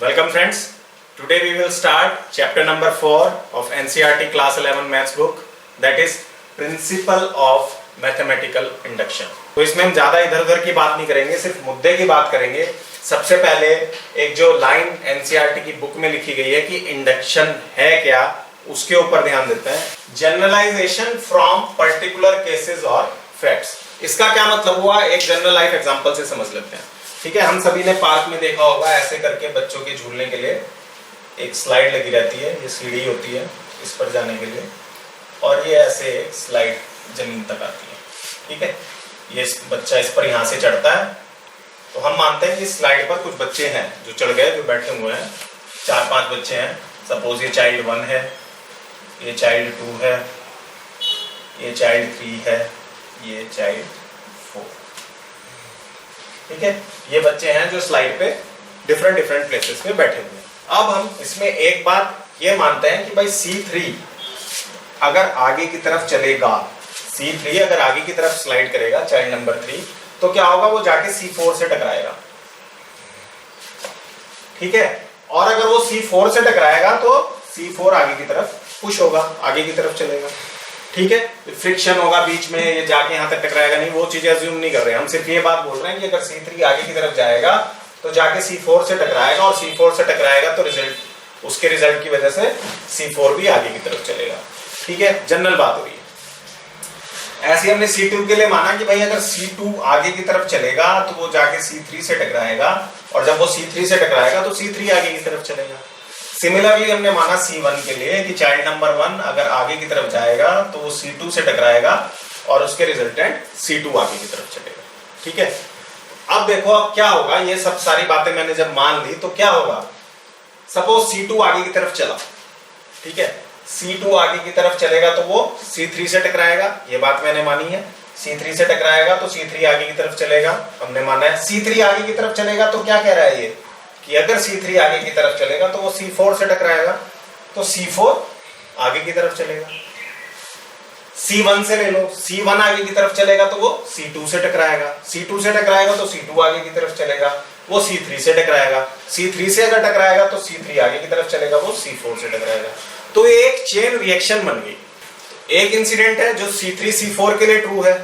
Welcome friends. Today we will start chapter number 4 of NCERT class 11 maths book, that is Principle of Mathematical Induction. तो इसमें हम ज़्यादा इधर उधर की बात नहीं करेंगे, सिर्फ मुद्दे की बात करेंगे। सबसे पहले एक जो लाइन NCERT की बुक में लिखी गई है कि इंडक्शन है क्या, उसके ऊपर ध्यान देते हैं। जनरलाइजेशन फ्रॉम पर्टिकुलर केसेस और फैक्ट्स, इसका क्या मतलब हुआ, एक जनरल लाइफ एग्जांपल से समझ लेते हैं। ठीक है, हम सभी ने पार्क में देखा होगा, ऐसे करके बच्चों के झूलने के लिए एक स्लाइड लगी रहती है, ये सीढ़ी होती है इस पर जाने के लिए, और ये ऐसे स्लाइड जमीन तक आती है। ठीक है, ये बच्चा इस पर यहाँ से चढ़ता है, तो हम मानते हैं कि स्लाइड पर कुछ बच्चे हैं जो चढ़ गए, जो बैठे हुए हैं, 4-5 बच्चे हैं। सपोज ये चाइल्ड 1 है, ये चाइल्ड 2 है, ये चाइल्ड 3 है, ये चाइल्ड 4। ठीक है, ये बच्चे हैं जो स्लाइड पे डिफरेंट प्लेसेस पे बैठे हुए हैं। अब हम इसमें एक बात ये मानते हैं कि भाई C3 अगर आगे की तरफ चलेगा, C3 अगर आगे की तरफ स्लाइड करेगा, चाइल्ड नंबर 3, तो क्या होगा, वो जाके C4 से टकराएगा। ठीक है, और अगर वो C4 से टकराएगा तो C4 आगे की तरफ पुश होगा, आगे की तरफ चलेगा। ठीक है, फ्रिक्शन होगा बीच में, ये जाके यहाँ तक टकराएगा नहीं, वो चीजें अज्यूम नहीं कर रहे हैं हम, सिर्फ ये बात बोल रहे हैं कि अगर C3 आगे की तरफ जाएगा तो जाके C4 से टकराएगा, और C4 से टकराएगा तो उसके रिजल्ट की वजह से C4 भी आगे की तरफ चलेगा। ठीक है, जनरल बात हो रही है। ऐसे हमने C2 के लिए माना कि भाई अगर C2 आगे की तरफ चलेगा तो वो जाके C3 से टकराएगा, और जब वो C3 से टकराएगा तो C3 आगे की तरफ चलेगा। सिमिलरली हमने माना C1 के लिए कि चाइल्ड नंबर 1 अगर आगे की तरफ जाएगा तो वो C2 से टकराएगा, और उसके रिजल्टेंट C2 आगे की तरफ चलेगा। ठीक है, अब देखो अब क्या होगा, ये सब सारी बातें मैंने जब मान ली तो क्या होगा। सपोज C2 आगे की तरफ चला, ठीक है, C2 आगे की तरफ चलेगा तो वो C3 से टकराएगा, ये बात मैंने मानी है। C3 से टकराएगा तो C3 आगे की तरफ चलेगा, हमने माना है। C3 आगे की तरफ चलेगा तो क्या कह रहा है ये कि अगर C3 आगे की तरफ चलेगा तो वो C4 से टकराएगा, तो C4 आगे की तरफ चलेगा। C1 से ले लो, C1 आगे की तरफ चलेगा तो वो C2 से टकराएगा, C2 से टकराएगा तो C2 आगे की तरफ चलेगा, वो C3 से टकराएगा, C3 से अगर टकराएगा तो C3 आगे की तरफ चलेगा, वो C4 से टकराएगा। तो एक चेन रिएक्शन बन गई। एक इंसिडेंट है जो C3 C4 के लिए ट्रू है,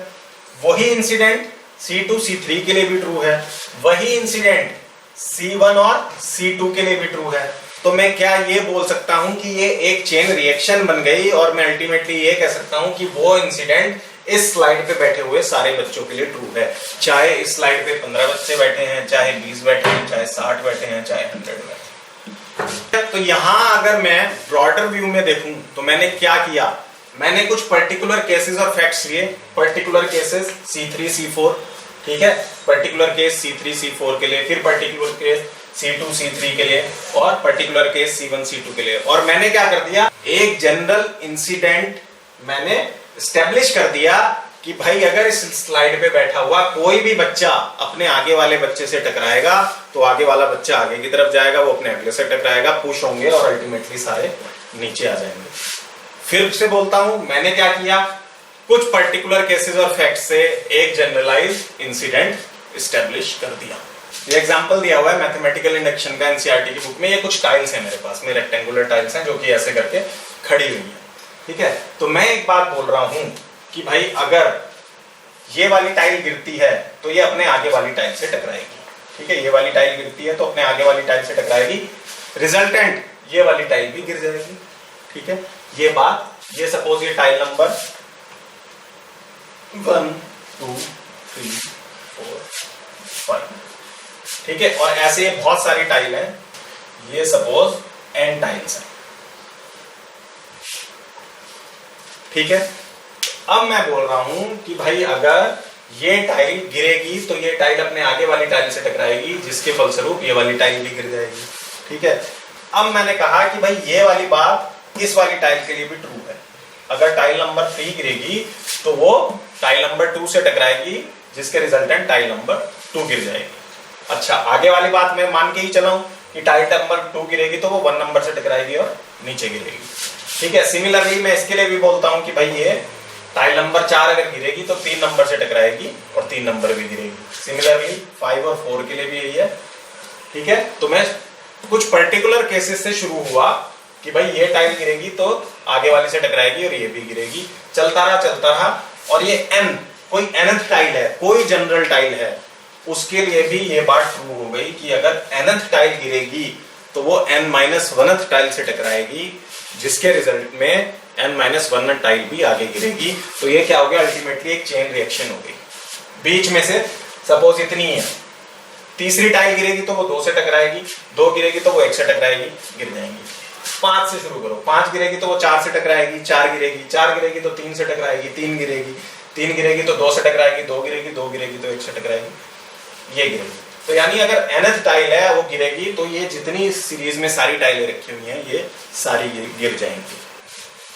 वही इंसिडेंट C2 C3 के लिए भी ट्रू है, वही इंसिडेंट C1 और C2 के लिए भी ट्रू है। तो मैं क्या ये बोल सकता हूं कि ये एक चेन रिएक्शन बन गई, और मैं अल्टीमेटली ये कह सकता हूं कि वो इंसिडेंट इस स्लाइड पे बैठे हुए सारे बच्चों के लिए ट्रू है, चाहे इस स्लाइड पे 15 बच्चे बैठे हैं, चाहे 20 बैठे हैं, चाहे 60 बैठे हैं, चाहे 100 बैठे हैं। तो यहां अगर मैं ब्रॉडर व्यू में देखूं तो मैंने क्या किया, मैंने कुछ पर्टिकुलर केसेस और फैक्ट्स लिए। पर्टिकुलर केसेस C3 C4, ठीक है, पर्टिकुलर केस C3 C4 के लिए, फिर पर्टिकुलर केस C2 C3 के लिए, और पर्टिकुलर केस C1 C2 के लिए। और मैंने क्या कर दिया, एक जनरल इंसिडेंट मैंने एस्टेब्लिश कर दिया कि भाई अगर इस स्लाइड पे बैठा हुआ कोई भी बच्चा अपने आगे वाले बच्चे से टकराएगा तो आगे वाला बच्चा आगे की तरफ जाएगा, वो अपने अगले से टकराएगा, पुश होंगे और अल्टीमेटली सारे नीचे आ जाएंगे। फिर से बोलता हूं, मैंने क्या किया, कुछ पर्टिकुलर केसेस और फैक्ट से एक जनरलाइज इंसिडेंट एस्टेब्लिश कर दिया। ये एग्जांपल दिया हुआ है मैथमेटिकल इंडक्शन का एनसीईआरटी की बुक में। ये कुछ टाइल्स हैं मेरे पास में, रेक्टेंगुलर टाइल्स हैं जो कि ऐसे करके खड़ी हुई है। ठीक है, तो मैं एक बात बोल रहा हूं कि भाई अगर ये वाली टाइल गिरती है तो ये अपने आगे वाली टाइल से टकराएगी। ठीक है, ये वाली टाइल गिरती है तो अपने आगे वाली टाइल से टकराएगी, रिजल्टेंट ये वाली टाइल भी गिर जाएगी। ठीक है, ये बात, ये सपोज ये टाइल नंबर 1 2 3 4 5, ठीक है, और ऐसे बहुत सारी टाइल हैं, ये सपोज n टाइल्स हैं। ठीक है, अब मैं बोल रहा हूं कि भाई अगर ये टाइल गिरेगी तो ये टाइल अपने आगे वाली टाइल से टकराएगी, जिसके फलस्वरूप ये वाली टाइल भी गिर जाएगी। ठीक है, अब मैंने कहा कि भाई ये वाली बात इस वाली टाइल के लिए भी ट्रू है। अगर टाइल नंबर 3 गिरेगी तो वो टाइल नंबर 2 से टकराएगी, जिसके रिजल्टेंट टाइल नंबर 2 गिर जाएगी। अच्छा, आगे वाली बात मैं मान के ही चला हूं कि टाइल नंबर 2 गिरेगी तो वो 1 नंबर से टकराएगी और नीचे गिरेगी। ठीक है, सिमिलरली मैं इसके लिए भी बोलता हूं कि भाई ये टाइल नंबर 4 अगर गिरेगी तो 3 नंबर से टकराएगी और 3 नंबर भी गिरेगी। सिमिलरली 5 और 4 के लिए भी यही है। ठीक है, तो मैं कुछ पर्टिकुलर केसेस से शुरू हुआ कि भाई ये टाइल गिरेगी तो आगे वाली से टकराएगी और ये भी गिरेगी, चलता रहा और ये n कोई nth टाइल है, कोई जनरल टाइल है, उसके लिए भी ये बात ट्रू हो गई कि अगर nth टाइल गिरेगी तो वो n-1th टाइल से टकराएगी, जिसके रिजल्ट में n-1 टाइल भी आगे गिरेगी। तो ये क्या हो गया, अल्टीमेटली एक चेन रिएक्शन हो गई। बीच में से सपोज इतनी है, तीसरी टाइल गिरेगी तो वो 2 से टकराएगी, 2 गिरेगी तो वो 1 से टकराएगी, गिर जाएंगी। 5 से शुरू करो, 5 गिरेगी तो वो 4 से टकराएगी, 4 गिरेगी तो 3 से टकराएगी, 3 गिरेगी तो 2 से टकराएगी, 2 गिरेगी तो 1 से टकराएगी, ये गिरेगी। तो यानी अगर nth टाइल है वो गिरेगी तो ये जितनी सीरीज में सारी टाइलें रखी हुई हैं ये सारी गिर जाएंगी।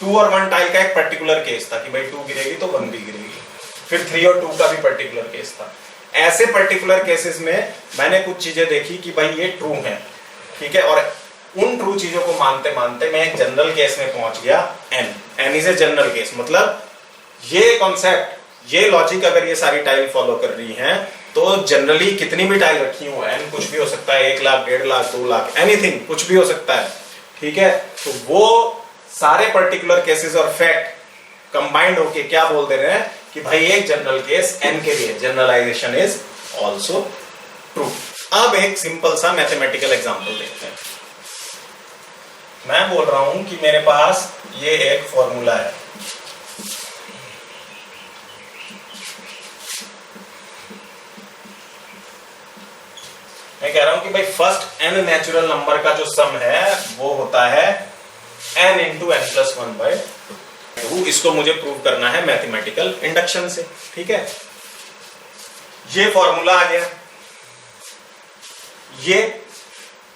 2 और 1 टाइल का एक पर्टिकुलर केस था कि भाई 2 गिरेगी तो 1 भी गिरेगी, फिर 3 और 2 का भी पर्टिकुलर केस था। ऐसे पर्टिकुलर केसेस में मैंने कुछ चीजें देखी कि भाई ये ट्रू है, ठीक है, और उन ट्रू चीजों को मानते मानते मैं एक जनरल केस में पहुंच गया, n is a general case. मतलब ये कॉन्सेप्ट, ये लॉजिक अगर ये सारी टाइल फॉलो कर रही हैं तो जनरली कितनी भी टाइल रखी हो, n कुछ भी हो सकता है, 1 लाख, 1.5 लाख, 2 लाख, एनीथिंग कुछ भी हो सकता है, ठीक है। तो वो सारे पर्टिकुलर केसेस और फैक्ट कंबाइंड होके क्या बोल दे रहे हैं कि भाई एक जनरल केस n के लिए जनरलाइजेशन इज ऑल्सो ट्रू। अब एक सिंपल सा मैथमेटिकल एग्जांपल देखते हैं। मैं बोल रहा हूं कि मेरे पास ये एक फॉर्मूला है, मैं कह रहा हूं कि भाई फर्स्ट n नेचुरल नंबर का जो सम है वो होता है n इंटू n प्लस 1/2। इसको मुझे प्रूव करना है मैथमेटिकल इंडक्शन से, ठीक है। ये फॉर्मूला आ गया, ये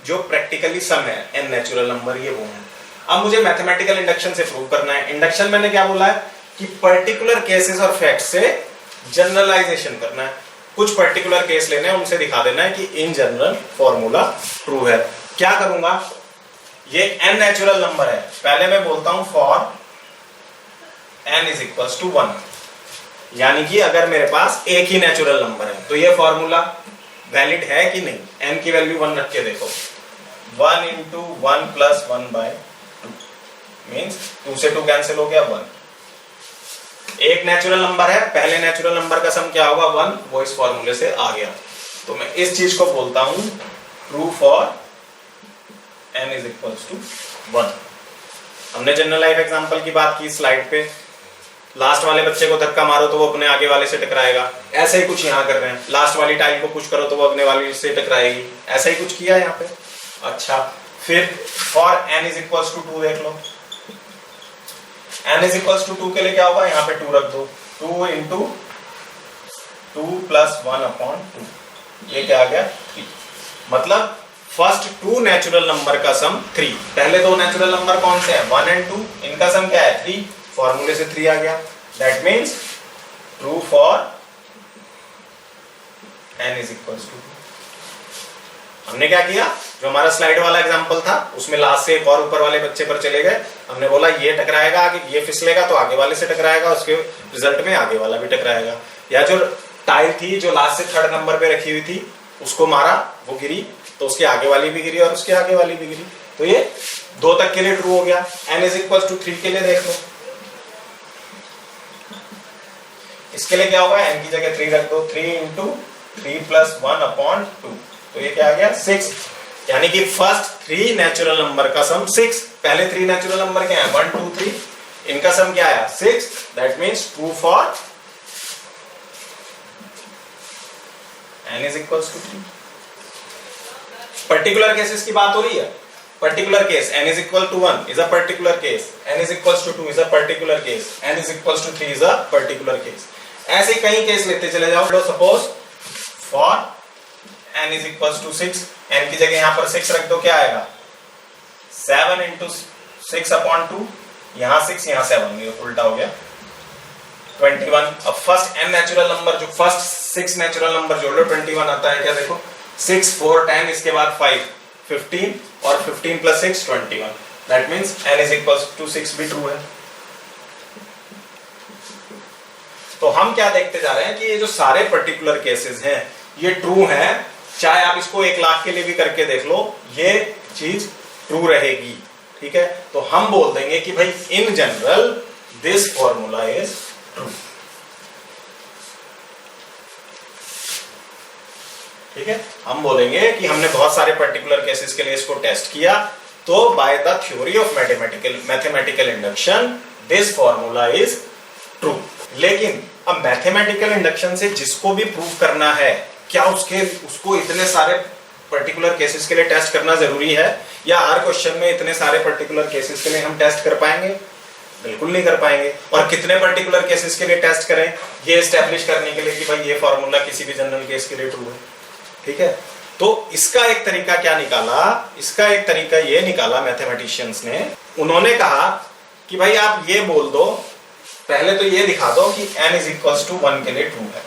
जो प्रैक्टिकली सम है n नेचुरल नंबर ये वो है। अब मुझे मैथमेटिकल इंडक्शन से प्रूव करना है। इंडक्शन मैंने क्या बोला है कि पर्टिकुलर केसेस और फैक्ट्स से जनरलाइजेशन करना है, कुछ पर्टिकुलर केस लेने हैं, उनसे दिखा देना है कि इन जनरल फॉर्मूला ट्रू है। क्या करूंगा, ये n नेचुरल नंबर है, पहले मैं बोलता हूं for n is equals to 1, यानी कि अगर मेरे पास एक ही नेचुरल नंबर है तो ये फॉर्मूला वैलिड है कि नहीं। n की वैल्यू 1 रख के देखो, 1 इंटू 1 प्लस 1/2 मीन्स 2 से 2 कैंसिल हो गया, 1। एक नेचुरल नंबर है, पहले नेचुरल नंबर का सम क्या होगा 1, वो इस फॉर्मूले से आ गया। तो मैं इस चीज को बोलता हूं true for n is equals to 1। हमने जनरल लाइफ एग्जांपल की बात की स्लाइड पे, लास्ट वाले बच्चे को धक्का मारो तो वो अपने आगे वाले से टकराएगा, ऐसा ही कुछ यहाँ कर रहे हैं। लास्ट वाली टाइल को पुश करो तो वो अपने वाली से टकराएगी, ऐसा ही कुछ किया यहाँ पे। अच्छा, फिर for n is equals to 2 देख लो, n इज इक्वल्स टू 2 के लिए क्या होगा, यहाँ पे 2 रख दो, 2 इंटू 2 प्लस 1/2, ये क्या आ गया 3। मतलब फर्स्ट 2 नेचुरल नंबर का सम 3, पहले 2 नेचुरल नंबर कौन से हैं 1 एंड 2, इनका सम क्या है 3, फॉर्मूले से 3 आ गया। That means true for n is equals to 2। हमने क्या किया, जो हमारा स्लाइड वाला एग्जांपल था उसमें लास्ट से एक और ऊपर वाले बच्चे पर चले गए, हमने बोला ये टकराएगा आगे, ये फिसलेगा तो आगे वाले से टकराएगा, उसके रिजल्ट में आगे वाला भी टकराएगा। या जो टाइल थी जो लास्ट से 3rd नंबर पे रखी हुई थी उसको मारा, वो गिरी तो उसके आगे वाली भी गिरी और उसके आगे वाली भी गिरी। तो ये 2 तक के लिए ट्रू हो गया। n इज इक्वल्स टू 3 के लिए देख लो, इसके लिए क्या होगा, n की जगह 3 रख दो, 3 इंटू 3 प्लस 1/2, तो ये क्या आ गया 6। यानी कि फर्स्ट 3 नेचुरल नंबर का सम 6, पहले 3 नेचुरल नंबर क्या है 1 2 3, इनका सम क्या आया 6। That means true for n is equals to 3। Particular cases की बात हो रही है, particular case n is equal to 1 is a particular case, n is equals to 2 is a particular case, n is equals to 3 is a particular case. ऐसे कई case लेते चले जाओ। Suppose for n is equals to 6, n की जगह यहां पर 6 रख दो, क्या आएगा 7 इंटू 6/2, यहां 6 यहां 7, ये उल्टा हो गया 21। अब फर्स्ट n नेचुरल नंबर, जो फर्स्ट 6 नेचुरल नंबर जोड़ लो 21 आता है क्या, देखो 6 4 10, इसके बाद 5 15 और 15 plus 6 21। That means n is equals to 6 भी ट्रू है। तो हम क्या देखते जा रहे हैं कि ये जो सारे पर्टिकुलर केसेस हैं ये ट्रू हैं, चाहे आप इसको 1 लाख के लिए भी करके देख लो, ये चीज ट्रू रहेगी। ठीक है, तो हम बोल देंगे कि भाई in general this formula is true. ठीक है, हम बोलेंगे कि हमने बहुत सारे पर्टिकुलर केसेस के लिए इसको टेस्ट किया, तो by the theory of mathematical induction this formula is true. लेकिन अब मैथमेटिकल इंडक्शन से जिसको भी प्रूव करना है, क्या उसको इतने सारे पर्टिकुलर केसेस के लिए टेस्ट करना जरूरी है, या हर क्वेश्चन में इतने सारे पर्टिकुलर केसेस के लिए हम टेस्ट कर पाएंगे? बिल्कुल नहीं कर पाएंगे। और कितने पर्टिकुलर केसेस के लिए टेस्ट करें ये एस्टेब्लिश करने के लिए कि भाई ये फॉर्मूला किसी भी जनरल केस के लिए ट्रू है। ठीक है, तो इसका एक तरीका क्या निकाला, इसका एक तरीका ये निकाला मैथमेटिशियंस ने। उन्होंने कहा कि भाई आप ये बोल दो, पहले तो ये दिखा दो कि n इज इक्वल्स टू 1 के लिए ट्रू है।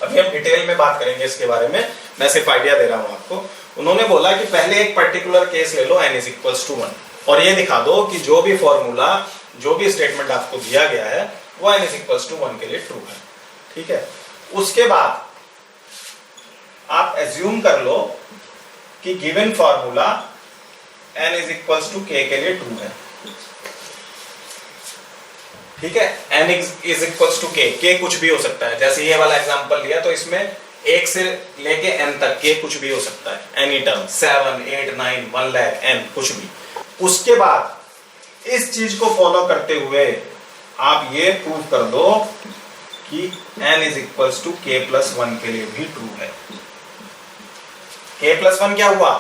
अभी हम डिटेल में बात करेंगे इसके बारे में, मैं सिर्फ आइडिया दे रहा हूं आपको। उन्होंने बोला कि पहले एक पर्टिकुलर केस ले लो n इज इक्वल्स टू 1, और ये दिखा दो कि जो भी फॉर्मूला, जो भी स्टेटमेंट आपको दिया गया है वो n इज इक्वल्स टू 1 के लिए ट्रू है। ठीक है, उसके बाद आप एज्यूम कर लो कि given formula n is equals to k के लिए ट्रू है। ठीक है, n is equals to k कुछ भी हो सकता है। जैसे ये वाला एग्जांपल लिया तो इसमें 1 से लेके n तक k कुछ भी हो सकता है, एनी टर्म 7, 8, 9, 1 लाख n कुछ भी। उसके बाद इस चीज को फॉलो करते हुए आप ये प्रूव कर दो कि n is equals to k plus 1 के लिए भी ट्रू है। k प्लस 1 क्या हुआ?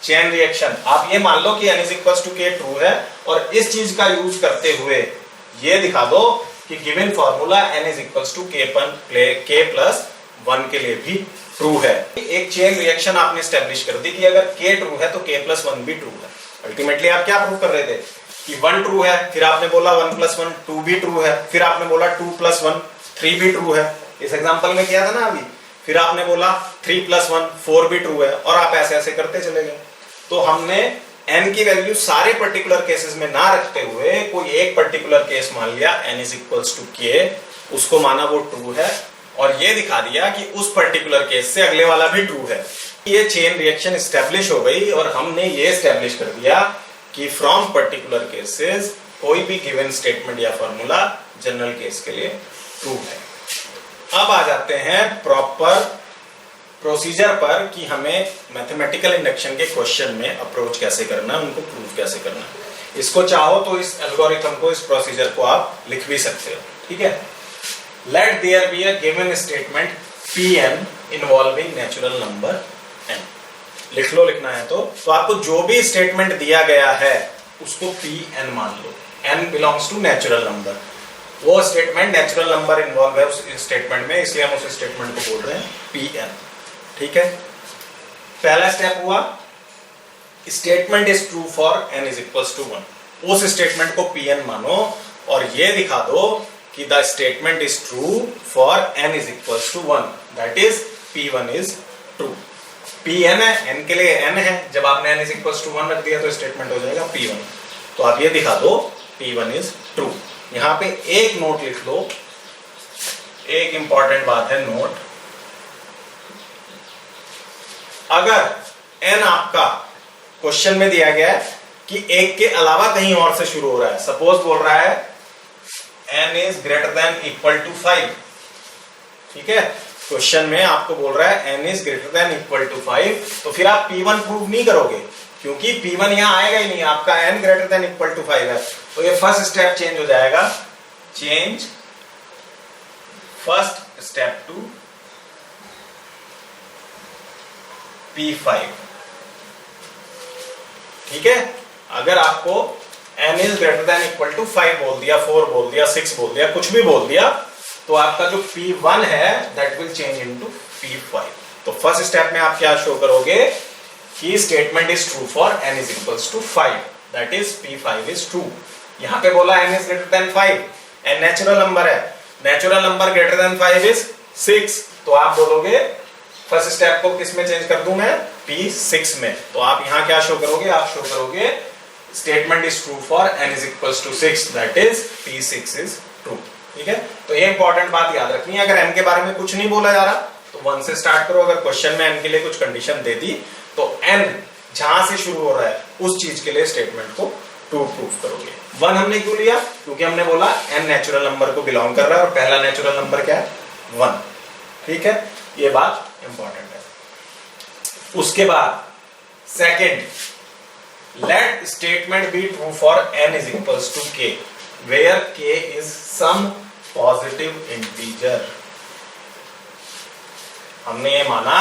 Chain reaction. आप ये मान लो कि n is equals to k true है, और इस चीज का यूज करते हुए ये दिखा दो कि given formula n is equals to k plus 1 के लिए भी ट्रू है। एक चेन रिएक्शन आपने स्टैब्लिश कर दी कि अगर k ट्रू है तो k प्लस 1 भी ट्रू है। अल्टीमेटली आप क्या प्रूव कर रहे थे कि 1 ट्रू है, फिर आपने बोला 1 प्लस 1 2 भी ट्रू है, फिर आपने बोला 2 प्लस 1 3 भी ट्रू है। इस एग्जांपल में किया था ना अभी। फिर आपने बोला 3 प्लस 1 4 भी ट्रू है, और आप ऐसे ऐसे करते चले गए। तो हमने n की वैल्यू सारे पर्टिकुलर केसेस में ना रखते हुए कोई एक पर्टिकुलर केस मान लिया n is equals to k, उसको माना वो ट्रू है, और ये दिखा दिया कि उस पर्टिकुलर केस से अगले वाला भी ट्रू है। ये चेन रिएक्शन एस्टेब्लिश हो गई, और हमने ये एस्टेब्लिश कर दिया कि फ्रॉम पर्टिकुलर केसेस कोई भी गिवन स्टेटमेंट या फॉर्मूला जनरल केस के लिए ट्रू है। अब आ जाते हैं प्रॉपर प्रोसीजर पर कि हमें मैथमेटिकल इंडक्शन के क्वेश्चन में अप्रोच कैसे करना है, उनको प्रूव कैसे करना है। इसको चाहो तो इस एल्गोरिथम को, इस प्रोसीजर को आप लिख भी सकते हो। ठीक है, let there be a given statement Pn involving natural number n। लिख लो, लिखना है तो आपको जो भी स्टेटमेंट दिया गया है उसको Pn मान लो। n belongs to natural number, वो स्टेटमेंट नेचुरल नंबर इन्वॉल्व है उस स्टेटमेंट में, इसलिए हम उस स्टेटमेंट को बोल रहे हैं Pn। ठीक है, पहला स्टेप हुआ statement is true for n is equals to 1। उस स्टेटमेंट को Pn मानो और ये दिखा दो कि the statement is true for n is equals to 1, that is P1 is true. Pn है, n के लिए n है, जब आपने n इज इक्वल्स टू 1 रख दिया तो स्टेटमेंट हो जाएगा P1। तो आप ये दिखा दो P1 इज ट्रू। यहां पे एक नोट लिख लो, एक इंपॉर्टेंट बात है नोट। अगर n आपका क्वेश्चन में दिया गया है कि एक के अलावा कहीं और से शुरू हो रहा है, सपोज बोल रहा है n is greater than equal to 5। ठीक है, क्वेश्चन में आपको बोल रहा है n is greater than equal to 5, तो फिर आप P1 प्रूव नहीं करोगे क्योंकि P1 यहां आएगा ही नहीं, आपका n greater than equal to 5 है। तो ये फर्स्ट स्टेप चेंज हो जाएगा, change first step to P5। ठीक है, अगर आपको n is greater than equal to 5 बोल दिया, 4 बोल दिया, 6 बोल दिया, कुछ भी बोल दिया, तो आपका जो P1 है that will change into P5। तो फर्स्ट स्टेप में आप क्या शो करोगे कि statement is true for n is equals to 5, that is P5 is true. यहां पे बोला n is greater than 5, n natural number है, natural number greater than 5 is 6, तो आप बोलोगे फर्स्ट स्टेप को किस में चेंज कर दूं मैं, P6 में। तो आप यहां क्या शो करोगे, आप शो करोगे statement is true for n is equals to 6, that is P6 is true. ठीक है, तो ये इंपॉर्टेंट बात याद रखनी है। अगर n के बारे में कुछ नहीं बोला जा रहा तो 1 से स्टार्ट करो। अगर क्वेश्चन में n के लिए कुछ कंडीशन दे दी तो n जहां से शुरू हो रहा है उस चीज के लिए स्टेटमेंट को ट्रू प्रूफ करोगे। 1 हमने क्यों लिया? क्योंकि हमने बोला n नेचुरल नंबर को बिलोंग कर रहा है और पहला नेचुरल नंबर क्या है? 1। ठीक है, ये बात इंपॉर्टेंट है। उसके बाद second, let statement be true for n is equals to k where k is some positive integer। हमने ये माना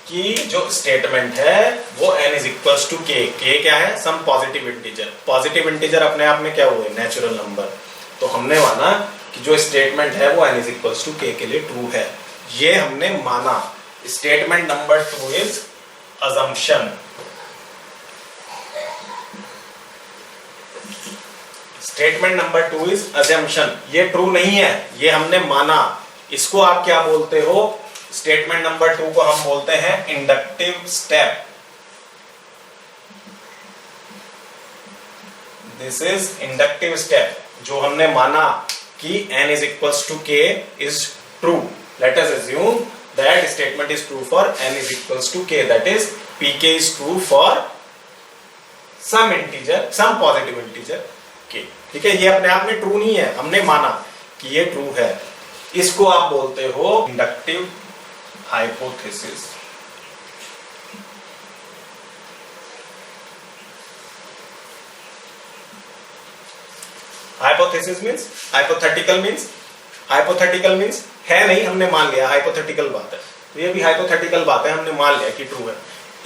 कि जो स्टेटमेंट है वो n is equals to k, k क्या है? Some positive integer. Positive integer अपने आप में क्या हुए? Natural number. तो हमने माना कि जो स्टेटमेंट है वो n is equals to k के लिए ट्रू है, ये हमने माना। Statement number 2 is assumption। Statement number 2 is assumption। ये ट्रू नहीं है, ये हमने माना। इसको आप क्या बोलते हो? स्टेटमेंट नंबर 2 को हम बोलते हैं inductive step. This is inductive step, जो हमने माना कि n is equals to k is true। Let us assume that statement is true for n is equals to k, that is pk is true for some integer, some positive integer k। ठीक है, ये अपने आप में true नहीं है, हमने माना कि ये ट्रू है। इसको आप बोलते हो inductive hypothesis. Hypothesis means, hypothetical means, hypothetical means है नहीं, हमने मान लिया हाइपोथेटिकल बात है, तो ये भी हाइपोथेटिकल बात है, हमने मान लिया कि ट्रू है।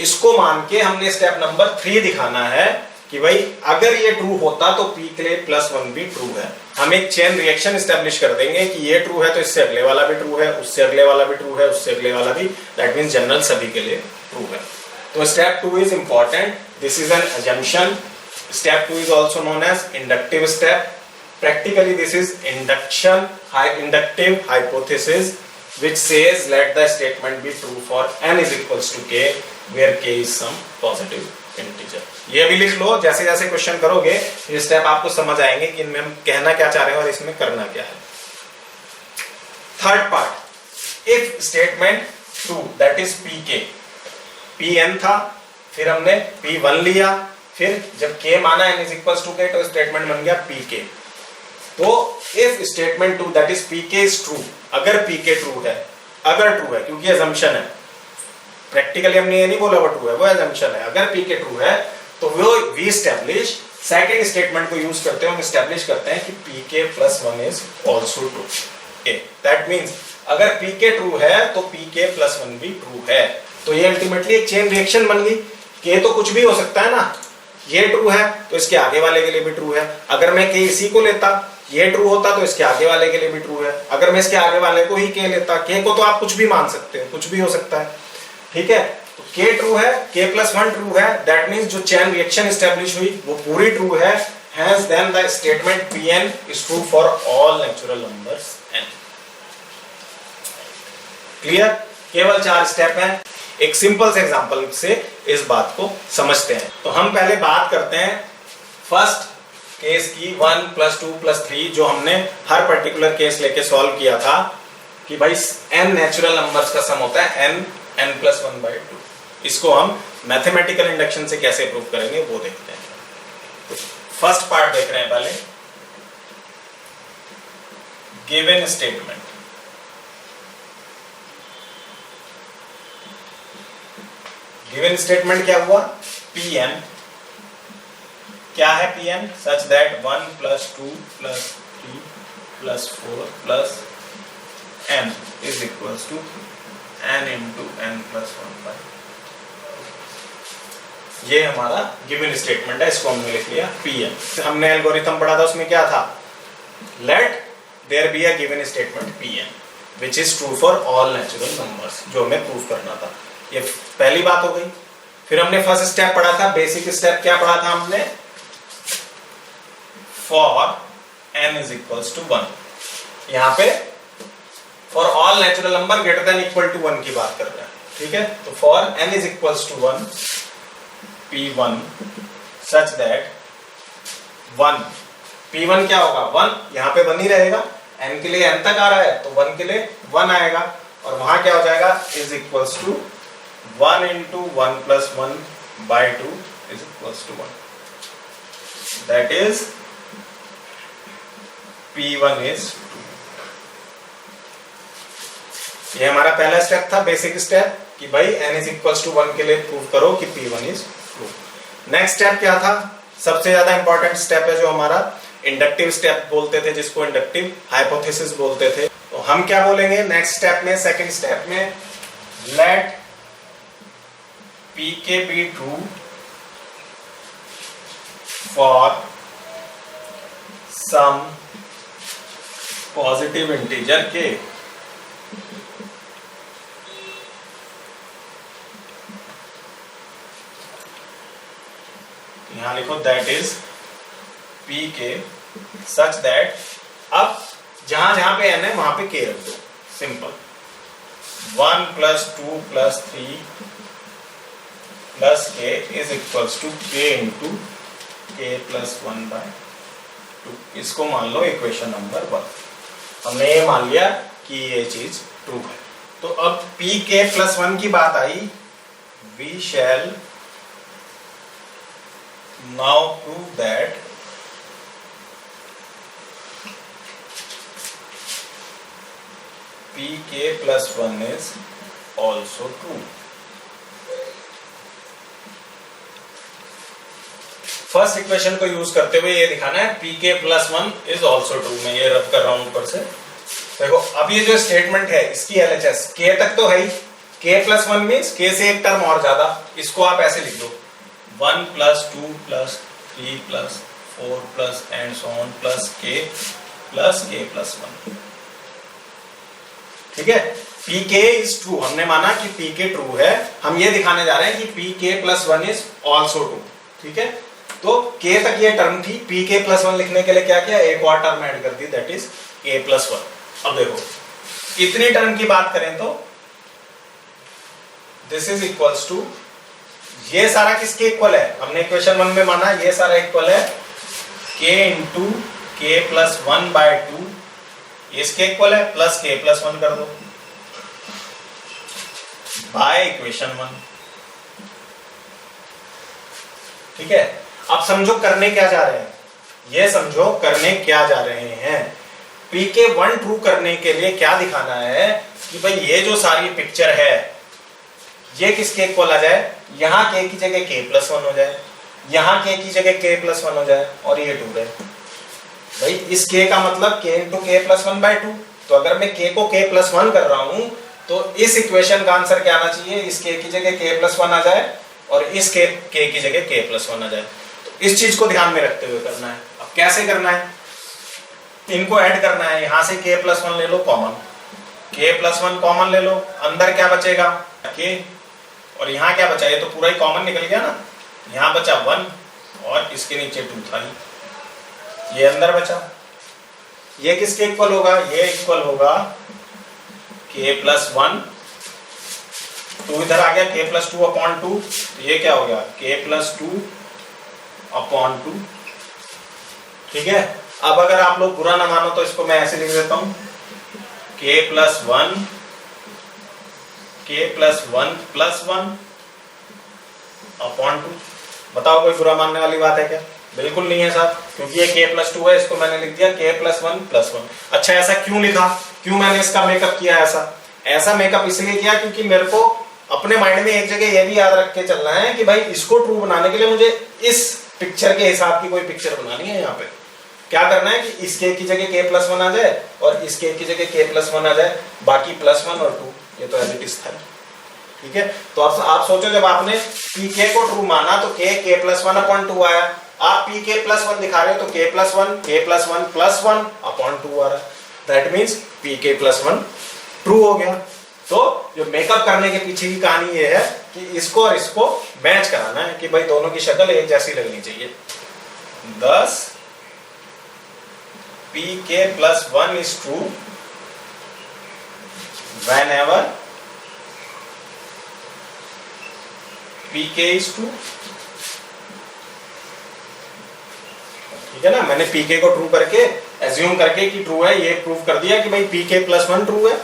इसको मान के हमने स्टेप नंबर 3 दिखाना है कि भाई अगर ये ट्रू होता तो p के लिए +1 भी ट्रू है। हम एक चेन रिएक्शन एस्टेब्लिश कर देंगे कि ये ट्रू है तो इससे अगले वाला भी ट्रू है, उससे अगले वाला भी ट्रू है, उससे अगले वाला भी, दैट मींस जनरल सभी के लिए ट्रू है। तो step 2 is important, this is an assumption. Step 2 is also known as inductive step. Practically this is inductive hypothesis which says let the statement be true for n is equals to k where k is some positive integer। ये भी लिख लो, जैसे जैसे question करोगे ये step आपको समझ आएंगे कि इनमें हम कहना क्या चाह रहे हैं और इसमें करना क्या है। Third part, if statement true that is pk, pn था, फिर हमने p1 लिया, फिर जब k माना n is equals to k तो स्टेटमेंट बन गया pk। तो if statement 2 that is pk is true, अगर pk ट्रू है, अगर ट्रू है क्योंकि assumption है, प्रैक्टिकली हमने ये नहीं बोला वो ट्रू है, वो assumption है। अगर pk ट्रू है तो वो वी एस्टैब्लिश सेकंड स्टेटमेंट को यूज करते हैं, हम एस्टैब्लिश करते हैं कि pk +1 is also true. That means अगर pk ट्रू है तो pk +1 भी ट्रू है। तो ये अल्टीमेटली एक चेन रिएक्शन बन गई। k तो कुछ भी हो सकता है ना, ये ट्रू है तो इसके आगे वाले के लिए भी ट्रू है। अगर मैं k इसी को लेता, ये ट्रू होता तो इसके आगे वाले के लिए भी ट्रू है। अगर मैं इसके आगे वाले को ही k लेता, k को तो आप कुछ भी मान सकते हो, कुछ भी हो सकता है। ठीक है, तो k ट्रू है, k +1 ट्रू है, दैट मींस जो चेन रिएक्शन एस्टैब्लिश हुई वो पूरी ट्रू है। Hence then the statement pn is true for all natural numbers n। Clear? केवल 4 स्टेप हैं। एक सिंपल से एग्जांपल से इस बात को समझते हैं। तो हम पहले बात करते हैं फर्स्ट केस की 1 + 2 + 3, जो हमने हर पर्टिकुलर केस लेके सॉल्व किया था कि भाई n नेचुरल नंबर्स का सम होता है n +1/2। इसको हम मैथमेटिकल इंडक्शन से कैसे प्रूव करेंगे वो देखते हैं। तो फर्स्ट पार्ट देख रहे हैं पहले, गिवन स्टेटमेंट। गिवन स्टेटमेंट क्या हुआ? Pn क्या है? Pn such that 1 + 2 + 3 + 4 + n is equals to n × n + 1/। ये हमारा गिवन स्टेटमेंट है, इसको हमने लिख लिया Pn। हमने एल्गोरिथम पढ़ा था, उसमें क्या था? Let there be a given statement Pn which is true for all natural numbers, जो हमें प्रूव करना था। ये पहली बात हो गई। फिर हमने फर्स्ट स्टेप पढ़ा था, बेसिक स्टेप क्या पढ़ा था हमने? For n is equals to 1। यहां पे for all natural number greater than equal to 1 की बात कर रहे हैं। ठीक है, तो for n is equals to 1 p1 such that 1 p1 क्या होगा? 1 यहां पे 1 ही रहेगा, n के लिए n तक आ रहा है तो 1 के लिए 1 आएगा, और वहां क्या हो जाएगा? Is equals to 1 × 1 + 1 by 2 is equals to 1, that is P1 is 2। ये हमारा पहला स्टेप था, बेसिक स्टेप, कि भाई n इज इक्वल्स टू 1 के लिए प्रूव करो कि P1 is true. Next step क्या था? सबसे ज्यादा इंपॉर्टेंट स्टेप है जो हमारा इंडक्टिव स्टेप बोलते थे, जिसको इंडक्टिव हाइपोथेसिस बोलते थे। तो हम क्या बोलेंगे नेक्स्ट स्टेप में, सेकंड स्टेप में, let Pk be true for some positive integer k। यहां लिखो that is Pk such that, अब जहां जहां पे n है वहां पे k रख दो, simple. 1 + 2 + 3 + k is equals to k into k + 1/2। इसको मान लो इक्वेशन नंबर 1। हमने ये मान लिया कि ये चीज ट्रू है। तो अब Pk + 1 की बात आई, we shall now prove that Pk + 1 is also true। First equation को यूज करते हुए ये दिखाना है Pk + 1 is also true। मैं ये रब कर रहा हूं ऊपर से, देखो। अब ये जो स्टेटमेंट है इसकी LHS k तक तो है ही, k + 1 मीन्स k से एक टर्म और ज्यादा। इसको आप ऐसे लिख दो 1 + 2 + 3 + 4 + and so on + k + 1। ठीक है, Pk इज ट्रू, हमने माना कि Pk ट्रू है। हम ये दिखाने जा रहे हैं कि Pk + 1 इज ऑल्सो ट्रू। ठीक है, तो k तक ये टर्म थी, Pk + 1 लिखने के लिए क्या किया, एक और टर्म ऐड कर दी, दैट इज k + 1। अब देखो इतनी टर्म की बात करें तो दिस इज इक्वल्स टू, ये सारा किसके इक्वल है? हमने इक्वेशन 1 में माना ये सारा इक्वल है k इंटू k + 1/2, इसके इक्वल है, प्लस k + 1 कर दो बाय इक्वेशन 1। ठीक है, अब समझो करने क्या जा रहे हैं, ये समझो करने क्या जा रहे हैं। Pk1 ट्रू करने के लिए क्या दिखाना है कि भाई ये जो सारी पिक्चर है ये किसके इक्वल आ जाए, यहां k की जगह k + 1 हो जाए, यहां k की जगह k + 1 हो जाए, और ये ट्रू है। भाई इस k का मतलब k इंटू k + 1/2। तो अगर मैं k को k + 1 कर रहा हूं तो इस इक्वेशन का आंसर क्या आना चाहिए, इस k की जगह k + 1 आ जाए और इस k की जगह k + 1 आ जाए। तो इस चीज को ध्यान में रखते हुए करना है। अब कैसे करना है, इनको ऐड करना है। यहां से k + 1 ले लो कॉमन, k + 1 कॉमन ले लो, अंदर क्या बचेगा k, और यहां क्या बचा, ये तो पूरा ही कॉमन निकल गया ना। यहां बचा 1 और इसके नीचे 2 था, ये अंदर बचा। ये किसके इक्वल होगा, ये इक्वल होगा k + 1, 2 इधर आ गया, k + 2/2, ये क्या हो गया k + 2/2। ठीक है, अब अगर आप लोग बुरा ना मानो तो इसको मैं ऐसे लिख देता हूं k + 1 + 1/2। बताओ कोई बुरा मानने वाली बात है क्या? बिल्कुल नहीं है साहब, क्योंकि ये k + 2 है, इसको मैंने लिख दिया k + 1 + 1। अच्छा, ऐसा क्यों लिखा, क्यों मैंने इसका मेकअप किया? ऐसा मेकअप इसलिए किया क्योंकि मेरे को अपने माइंड में एक जगह ये भी याद रख के चलना है कि भाई इसको ट्रू बनाने के लिए मुझे इस पिक्चर के हिसाब की कोई पिक्चर बनानी है। यहाँ पे क्या करना है कि इस k की जगह k + 1 आ जाए और इस k की जगह k + 1 आ जाए, बाकी +1 और 2 ये तो एज इट इज था। ठीक है, तो अब आप सोचो, जब आपने Pk को ट्रू माना तो k + 1/2 आया। आप Pk + 1 दिखा रहे हो तो k + 1 + 1/2 आ रहा है। दैट मीन्स Pk + 1 ट्रू हो गया। तो जो मेकअप करने के पीछे की कहानी ये है कि इसको और इसको मैच कराना है कि भाई दोनों की शक्ल एक जैसी लगनी चाहिए। 10 Pk + 1 is true whenever Pk is true। ठीक है ना, मैंने Pk को ट्रू करके एज्यूम करके कि ट्रू है, ये प्रूव कर दिया कि भाई Pk + 1 ट्रू है।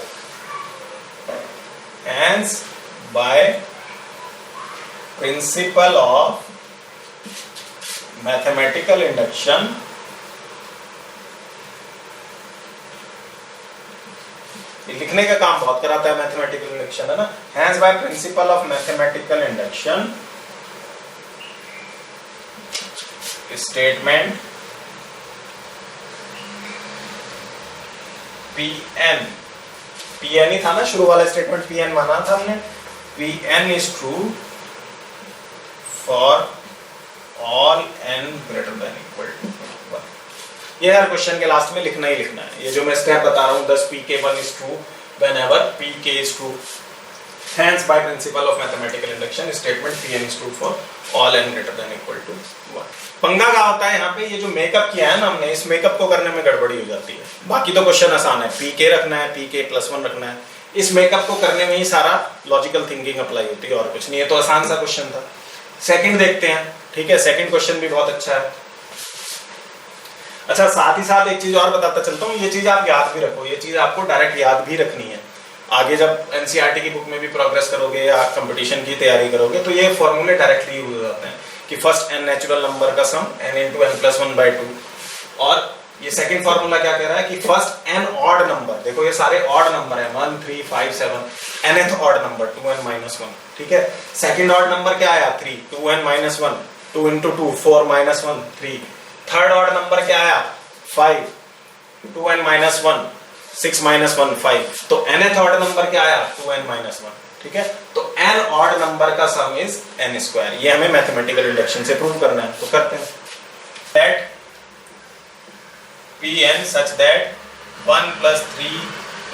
Hence by principal of mathematical induction लिखने का काम बहुत कराता है मैथमेटिकल इंडक्शन, है ना। Hence by principle of mathematical induction statement Pn, Pn ही था ना शुरू वाला स्टेटमेंट, Pn माना था हमने। Pn is true for all n greater than equal to 1। ये हर क्वेश्चन के लास्ट में लिखना ही लिखना है। ये जो मैं स्टेप बता रहा हूँ 10 Pk1 is true whenever Pk is true, hence by principle of mathematical induction statement Pn is true for all n greater than equal to 1। पंगा क्या होता है यहाँ पे, ये जो मेकअप किया है ना हमने, इस मेकअप को करने में गड़बड़ी हो जाती है। बाकी तो क्वेश्चन आसान है, Pk रखना है, Pk+1 रखना है, इस मेकअप को करने में ही सारा लॉजिकल थिंकिंग अप्लाई होती है और कुछ नहीं। ये तो आसान सा क्वेश्चन था। सेकंड देखते हैं, ठीक है। सेकंड क्वेश्चन भी बहुत अच्छा है। अच्छा, साथ ही साथ एक चीज और बताता चलता हूँ, ये चीज आप याद भी रखो, ये चीज आपको डायरेक्ट याद भी रखनी है। आगे जब एनसीईआरटी की बुक में भी प्रोग्रेस करोगे या कंपटीशन की तैयारी करोगे तो ये फॉर्मूले डायरेक्टली यूज हो जाते हैं कि फर्स्ट n नेचुरल नंबर का सम n into n+1/2, और ये सेकंड फॉर्मूला क्या कह रहा है कि फर्स्ट n ऑड नंबर, देखो ये सारे ऑड नंबर है 1 3 5 7, nth ऑड नंबर 2n-1, ठीक है। सेकंड ऑड नंबर क्या आया 3, 2n-1, 2 into 2 4-1 3। Third odd number क्या आया 5, 2n-1 6-1 5। तो nth ऑड नंबर क्या आया 2n-1, ठीक है। तो n ऑड नंबर का सम इज n²। ये हमें मैथमेटिकल इंडक्शन से प्रूव करना है, तो करते हैं। That Pn such that 1 + 3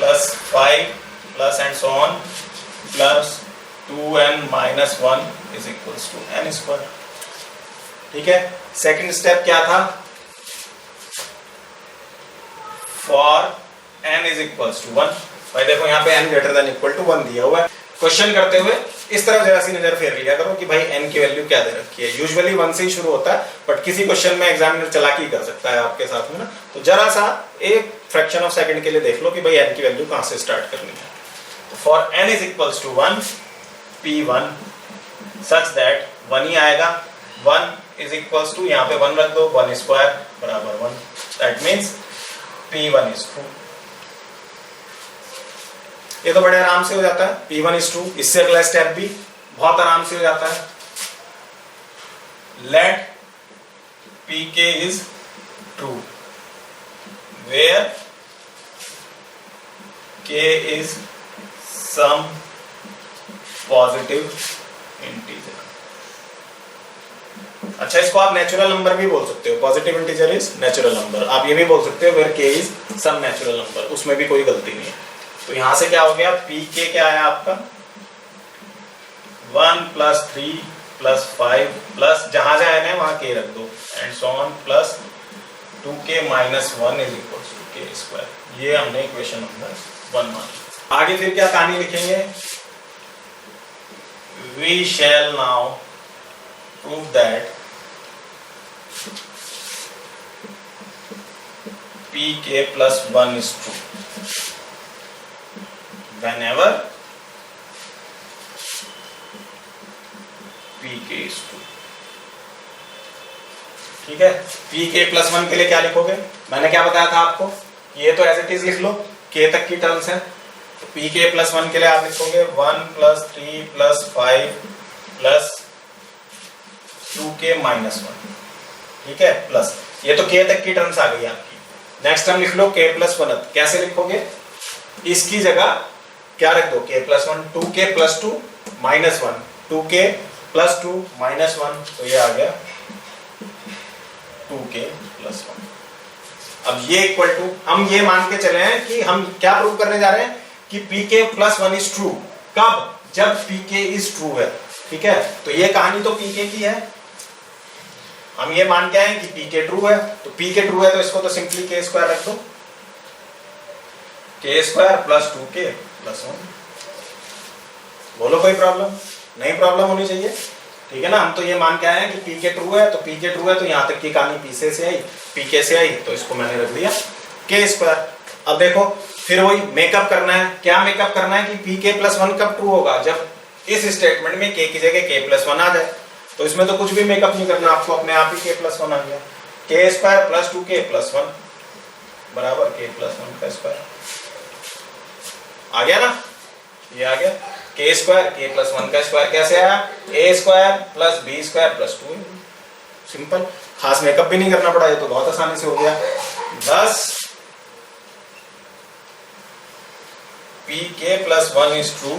+ 5 + and so on plus 2n-1 is equals to n², ठीक है। सेकंड स्टेप क्या था, for n is equals to 1। भाई देखो यहाँ पे n greater than equal to 1 दिया हुआ है। क्वेश्चन करते हुए इस तरफ जरा सी नजर फेर लिया करो कि भाई n की वैल्यू क्या दे रखी है। यूजुअली 1 से ही शुरू होता है, बट किसी क्वेश्चन में एग्जामिनर चालाकी कर सकता है आपके साथ में ना, तो जरा सा एक फ्रैक्शन ऑफ सेकंड के लिए देख लो कि भाई n की वैल्यू कहां से स्टार्ट करनी है। तो for n is equals to 1 P1 such that 1 ही आएगा, 1 is equals to यहाँ पे 1 रख दो, 1² बराबर 1। That means P1 is true। ये तो बड़े आराम से हो जाता है, P1 is true। इससे अगला स्टेप भी बहुत आराम से हो जाता है। Let Pk is true where k is some positive integer। अच्छा, इसको आप नेचुरल नंबर भी बोल सकते हो, positive integer is natural number. आप ये भी बोल सकते हो where k is some natural number, उसमें भी कोई गलती नहीं है। तो यहां से क्या हो गया, Pk क्या आया आपका 1 + 3 + 5 प्लस जहां जहां है वहां k रख दो and so on plus 2k-1 is equals to k²। ये हमने इक्वेशन नंबर 1 मान। आगे फिर क्या कहानी लिखेंगे, we shall now prove that Pk+1 is true whenever Pk is true, ठीक है। Pk+1 के लिए क्या लिखोगे, मैंने क्या बताया था आपको, ये तो एज इट इज लिख लो, k तक की टर्म्स हैं। तो Pk+1 के लिए आप लिखोगे 1 + 3 + 5 + 2k-1, ठीक है, प्लस ये तो k तक की टर्म्स आ गई आपकी। नेक्स्ट टर्म लिख लो k+1। कैसे लिखोगे, इसकी जगह क्या रख दो k+1, 2k+2 -1, 2k+2 -1, तो ये आ गया 2k+1। अब ये इक्वल टू, हम ये मान के चले हैं कि हम क्या प्रूव करने जा रहे हैं कि Pk+1 इज ट्रू। कब, जब Pk इज ट्रू है, ठीक है। तो ये कहानी तो Pk की है, हम ये मान के आए कि Pk ट्रू है। तो Pk ट्रू है तो इसको तो सिंपली k² रख दो, k² + 2k+1। बोलो कोई प्रॉब्लम नहीं, प्रॉब्लम होनी चाहिए, ठीक है ना। हम तो ये मान के आए हैं कि Pk ट्रू है, तो Pk ट्रू है तो यहाँ तक की कहानी Pk से आई, तो इसको मैंने रख दिया k²। अब देखो फिर वही मेकअप करना है। क्या मेकअप करना है कि Pk+1 कब ट्रू होगा, जब इस स्टेटमेंट में k की जगह k+1 आ जाए, तो इसमें तो कुछ भी मेकअप नहीं करना आपको, अपने आप ही k+1 आ गया। k² + 2k+1 बराबर k+1 का स्क्वायर आ गया ना, ये आ गया। k² k+1 का स्क्वायर कैसे आया, a² + b² + 2। सिंपल, खास मेकअप भी नहीं करना पड़ा, ये तो बहुत आसानी से हो गया। 10 pk+1 is true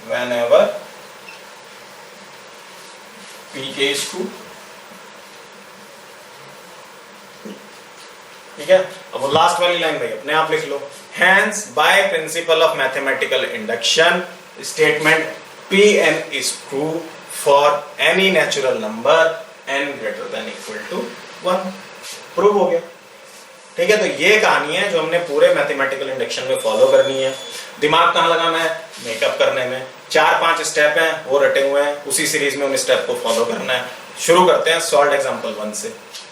whenever pk is true। ठीक है, अब वो लास्ट वाली लाइन भाई अपने आप लिख लो। Hence, by principle of mathematical induction, statement Pn is true for any natural number n greater than equal to 1। Prove हो गया। ठीक है, तो ये कहानी है जो हमने पूरे मैथमेटिकल इंडक्शन में फॉलो करनी है। दिमाग कहाँ लगाना है, मेकअप करने में। 4-5 स्टेप हैं वो रटे हुए हैं, उसी सीरीज में उन स्टेप को फॉलो करना है। शुरू करते हैं सॉल्व एग्जांपल 1 से।